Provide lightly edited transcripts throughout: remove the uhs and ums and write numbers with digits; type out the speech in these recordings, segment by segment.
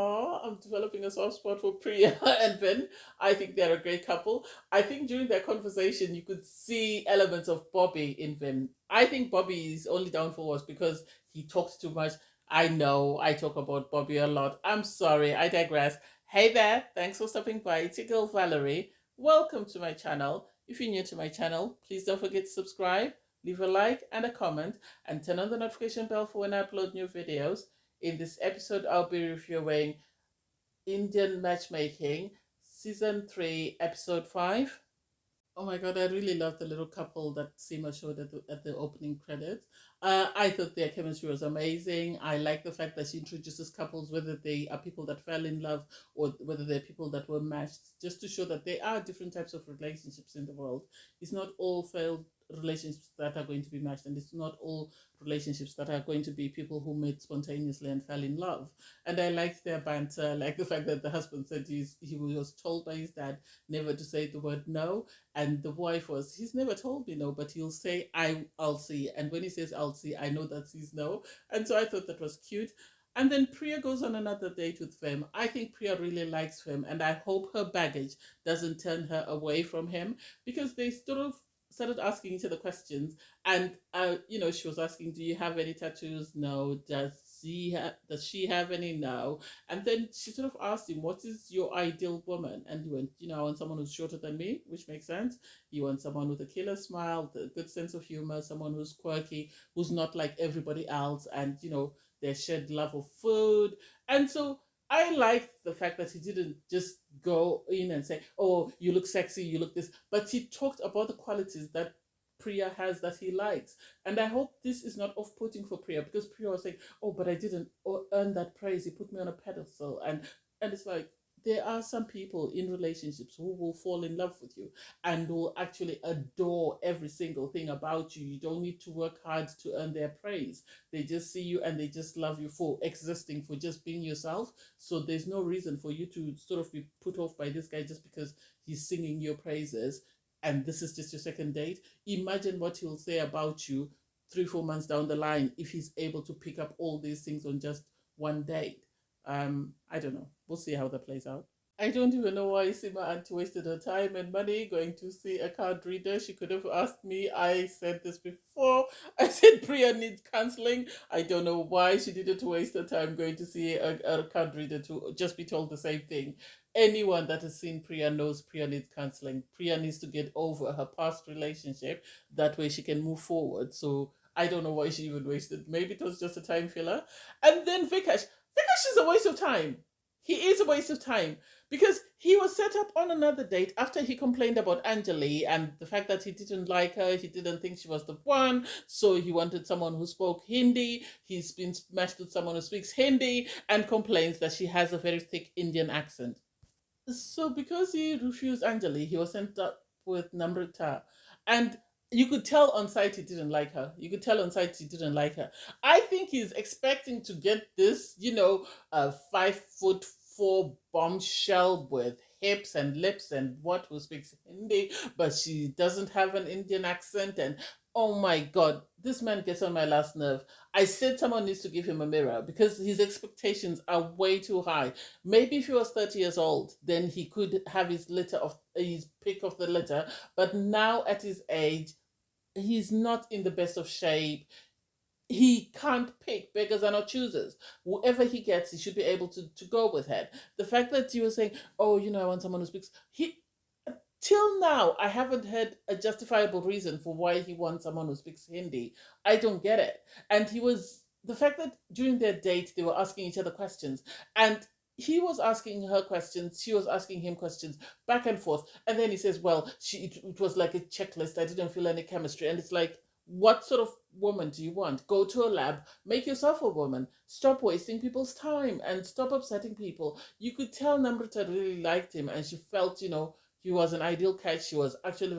Oh, I'm developing a soft spot for Priya and Vin. I think they're a great couple. I think during their conversation, you could see elements of Bobby in Vin. I think Bobby's only downfall was because he talks too much. I know I talk about Bobby a lot. I'm sorry, I digress. Hey there, thanks for stopping by. It's your girl Valerie. Welcome to my channel. If you're new to my channel, please don't forget to subscribe, leave a like and a comment, and turn on the notification bell for when I upload new videos. In this episode, I'll be reviewing Indian Matchmaking, Season 3, Episode 5. Oh my god, I really love the little couple that Sima showed at the opening credits. I thought their chemistry was amazing. I like the fact that she introduces couples, whether they are people that fell in love or whether they're people that were matched, just to show that there are different types of relationships in the world. It's not all failed relationships that are going to be matched, and it's not all relationships that are going to be people who met spontaneously and fell in love. And I liked their banter, like the fact that the husband said he was told by his dad never to say the word no, and the wife was, he's never told me no, but he'll say I'll see. And when he says I'll see, I know that he's no. And so I thought that was cute. And then Priya goes on another date with Fem. I think Priya really likes Fem, and I hope her baggage doesn't turn her away from him, because they sort of started asking each other questions. And she was asking, do you have any tattoos? No. Does she have any? No. And then she sort of asked him, what is your ideal woman? And he went, I want someone who's shorter than me, which makes sense. You want someone with a killer smile, a good sense of humor, someone who's quirky, who's not like everybody else, and their shared love of food. And so I liked the fact that he didn't just go in and say, "Oh, you look sexy, you look this," but he talked about the qualities that Priya has that he likes. And I hope this is not off-putting for Priya, because Priya was saying, "Oh, but I didn't earn that praise. He put me on a pedestal," and it's like, there are some people in relationships who will fall in love with you and will actually adore every single thing about you. You don't need to work hard to earn their praise. They just see you and they just love you for existing, for just being yourself. So there's no reason for you to sort of be put off by this guy just because he's singing your praises and this is just your second date. Imagine what he'll say about you 3-4 months down the line if he's able to pick up all these things on just one date. I don't know. We'll see how that plays out. I don't even know why Sima Auntie wasted her time and money going to see a card reader. She could have asked me. I said this before. I said Priya needs counseling. I don't know why she didn't waste her time going to see a card reader to just be told the same thing. Anyone that has seen Priya knows Priya needs counseling. Priya needs to get over her past relationship. That way she can move forward. So I don't know why she even wasted. Maybe it was just a time filler. And then Vikash. Vikash is a waste of time. He is a waste of time, because he was set up on another date after he complained about Anjali and the fact that he didn't like her, he didn't think she was the one, so he wanted someone who spoke Hindi. He's been matched with someone who speaks Hindi and complains that she has a very thick Indian accent. So because he refused Anjali, he was sent up with Namrita. And you could tell on sight he didn't like her. You could tell on sight he didn't like her. I think he's expecting to get this, 5'4" bombshell with hips and lips and what, who speaks Hindi, but she doesn't have an Indian accent. And oh my god, this man gets on my last nerve. I said someone needs to give him a mirror because his expectations are way too high. Maybe if he was 30 years old, then he could have his pick of the litter. But now at his age, he's not in the best of shape. He can't pick. Beggars are not choosers. Whoever he gets, he should be able to go with it. The fact that you were saying, "Oh, I want someone who speaks," till now, I haven't heard a justifiable reason for why he wants someone who speaks Hindi. I don't get it. And the fact that during their date, they were asking each other questions. And he was asking her questions, she was asking him questions, back and forth. And then he says, well, it was like a checklist. I didn't feel any chemistry. And it's like, what sort of woman do you want? Go to a lab, make yourself a woman, stop wasting people's time and stop upsetting people. You could tell Namrata really liked him and she felt, he was an ideal catch. She was actually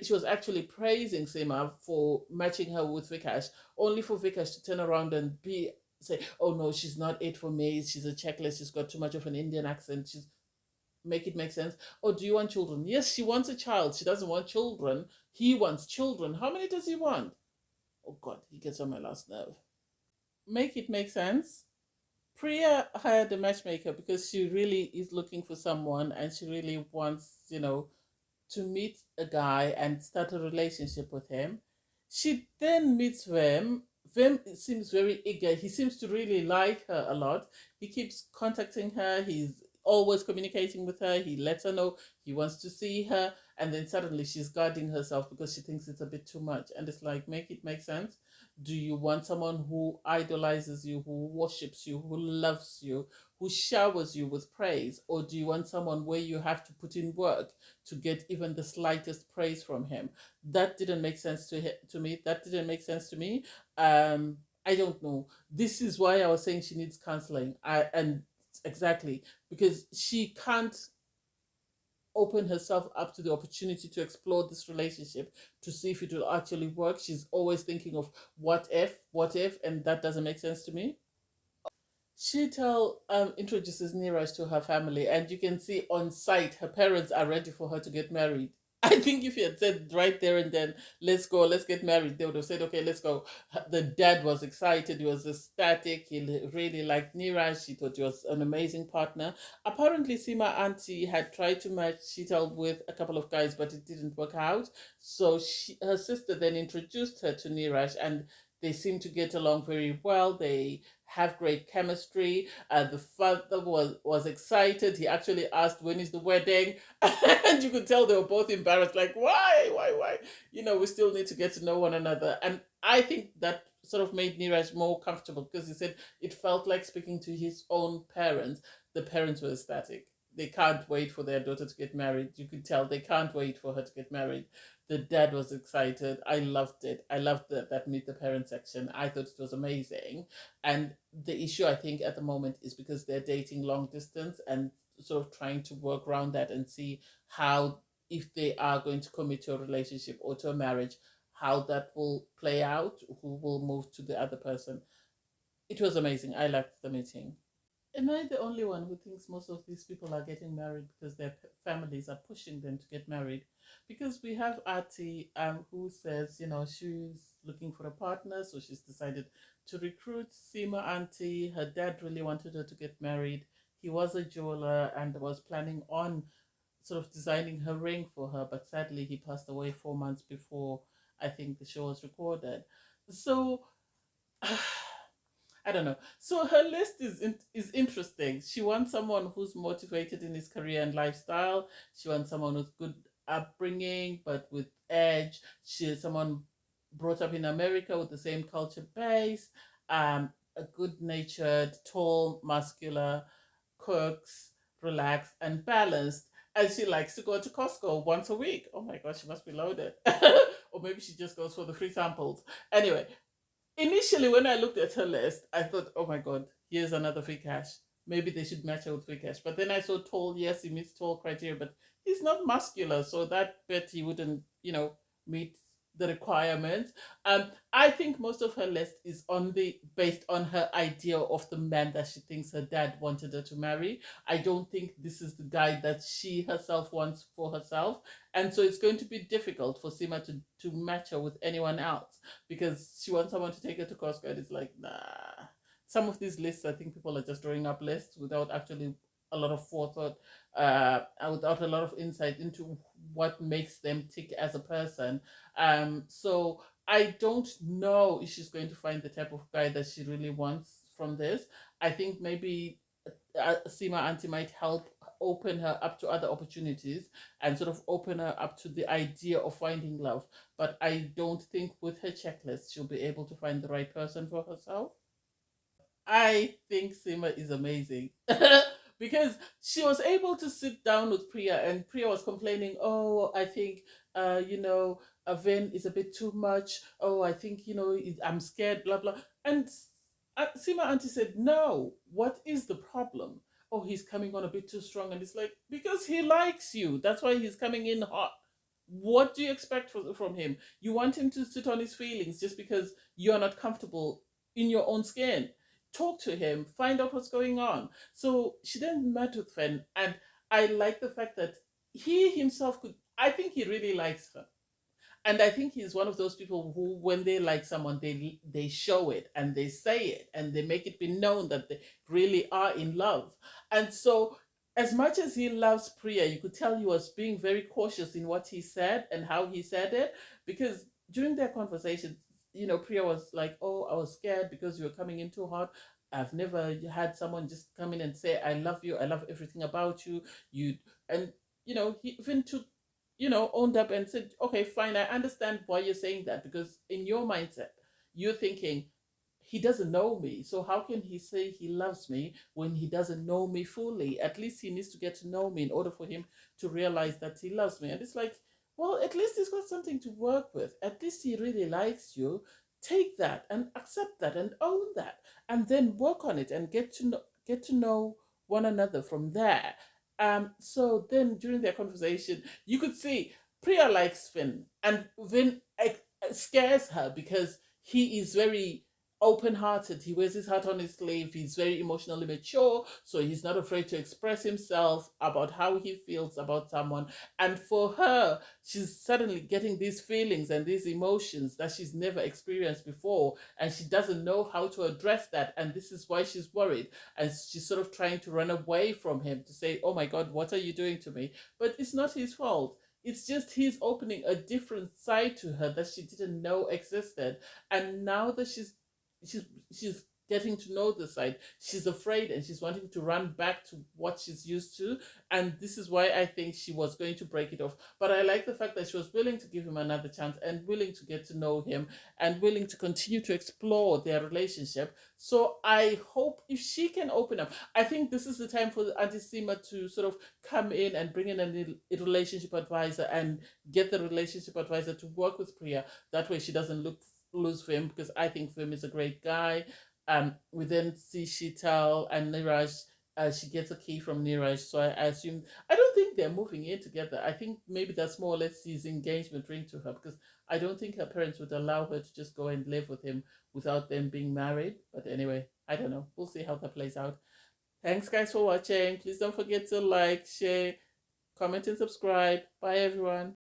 she was actually praising Sima for matching her with Vikash, only for Vikash to turn around and say, "Oh no, she's not it for me. She's a checklist. She's got too much of an Indian accent. She's make it make sense." "Oh, do you want children?" Yes, she wants a child. She doesn't want children. He wants children. How many does he want? Oh God, he gets on my last nerve. Make it make sense. Priya hired a matchmaker because she really is looking for someone and she really wants, to meet a guy and start a relationship with him. She then meets Vim. Vim seems very eager. He seems to really like her a lot. He keeps contacting her. He's always communicating with her. He lets her know he wants to see her. And then suddenly she's guarding herself because she thinks it's a bit too much. And it's like, make it make sense. Do you want someone who idolizes you, who worships you, who loves you, who showers you with praise? Or do you want someone where you have to put in work to get even the slightest praise from him? That didn't make sense to me. That didn't make sense to me. I don't know. This is why I was saying she needs counseling. And exactly because she can't open herself up to the opportunity to explore this relationship to see if it will actually work. She's always thinking of what if, and that doesn't make sense to me. Sheetal introduces Neeraj to her family, and you can see on sight her parents are ready for her to get married. I think if you had said right there and then, let's go, let's get married, they would have said, okay, let's go. The dad was excited, he was ecstatic, he really liked Neeraj, she thought he was an amazing partner. Apparently, Sima auntie had tried to match Sheetal with a couple of guys, but it didn't work out. So her sister then introduced her to Neeraj, and they seem to get along very well. They have great chemistry. The father was excited. He actually asked, "When is the wedding?" And you could tell they were both embarrassed. Like, why? We still need to get to know one another. And I think that sort of made Niraj more comfortable because he said it felt like speaking to his own parents. The parents were ecstatic. They can't wait for their daughter to get married. You could tell they can't wait for her to get married. The dad was excited. I loved it. I loved that meet the parent section. I thought it was amazing. And the issue I think at the moment is because they're dating long distance and sort of trying to work around that and see how, if they are going to commit to a relationship or to a marriage, how that will play out, who will move to the other person. It was amazing. I liked the meeting. Am I the only one who thinks most of these people are getting married because their families are pushing them to get married? Because we have Ati, who says, she's looking for a partner, so she's decided to recruit Sima Auntie. Her dad really wanted her to get married. He was a jeweler and was planning on sort of designing her ring for her, but sadly he passed away 4 months before I think the show was recorded. So I don't know. So her list is interesting. She wants someone who's motivated in his career and lifestyle. She wants someone with good upbringing but with edge. She is someone brought up in America with the same culture base. A good natured, tall, muscular, cooks, relaxed, and balanced. And she likes to go to Costco once a week. Oh my gosh, she must be loaded. Or maybe she just goes for the free samples. Anyway, initially when I looked at her list, I thought, oh my god, here's another free cash. Maybe they should match her with free cash. But then I saw tall, yes, he meets tall criteria, but he's not muscular, so that bet he wouldn't, meet the requirements. I think most of her list is on the based on her idea of the man that she thinks her dad wanted her to marry. I don't think this is the guy that she herself wants for herself. And so it's going to be difficult for Sima to match her with anyone else because she wants someone to take her to Costco. And it's like, nah. Some of these lists, I think people are just drawing up lists without actually a lot of forethought, without a lot of insight into what makes them tick as a person. So I don't know if she's going to find the type of guy that she really wants from this. I think maybe Sima Auntie might help open her up to other opportunities and sort of open her up to the idea of finding love. But I don't think with her checklist she'll be able to find the right person for herself. I think Sima is amazing because she was able to sit down with Priya, and Priya was complaining, "Oh, I think, Vin is a bit too much. Oh, I think, I'm scared, blah blah." And Sima Auntie said, "No, what is the problem? Oh, he's coming on a bit too strong," and it's like because he likes you. That's why he's coming in hot. What do you expect from him? You want him to sit on his feelings just because you're not comfortable in your own skin. Talk to him, find out what's going on. So she then met with Fen, and I like the fact that he himself could. I think he really likes her. And I think he's one of those people who, when they like someone, they show it and they say it and they make it be known that they really are in love. And so, as much as he loves Priya, you could tell he was being very cautious in what he said and how he said it, because during their conversation, Priya was like, "Oh, I was scared because you were coming in too hot. I've never had someone just come in and say, 'I love you. I love everything about you.' You and he even took owned up and said, okay, fine, I understand why you're saying that, because in your mindset, you're thinking, he doesn't know me. So how can he say he loves me when he doesn't know me fully? At least he needs to get to know me in order for him to realize that he loves me. And it's like, well, at least he's got something to work with. At least he really likes you. Take that and accept that and own that, and then work on it and get to know one another from there. So then during their conversation, you could see Priya likes Vin, and Vin scares her because he is very open hearted. He wears his heart on his sleeve. He's very emotionally mature, so he's not afraid to express himself about how he feels about someone. And for her, she's suddenly getting these feelings and these emotions that she's never experienced before, and she doesn't know how to address that. And this is why she's worried, and she's sort of trying to run away from him to say, "Oh my God, what are you doing to me?" But it's not his fault. It's just he's opening a different side to her that she didn't know existed. And now that she's she's getting to know the side, she's afraid and she's wanting to run back to what she's used to. And this is why I think she was going to break it off. But I like the fact that she was willing to give him another chance and willing to get to know him and willing to continue to explore their relationship. So I hope if she can open up, I think this is the time for Auntie Sima to sort of come in and bring in a relationship advisor and get the relationship advisor to work with Priya. That way she doesn't lose Vim, because I think Vim is a great guy. We then see Shital and Niraj. She gets a key from Niraj, so I assume, I don't think they're moving in together. I think maybe that's more or less his engagement ring to her, because I don't think her parents would allow her to just go and live with him without them being married. But anyway, I don't know. We'll see how that plays out. Thanks, guys, for watching. Please don't forget to like, share, comment, and subscribe. Bye, everyone.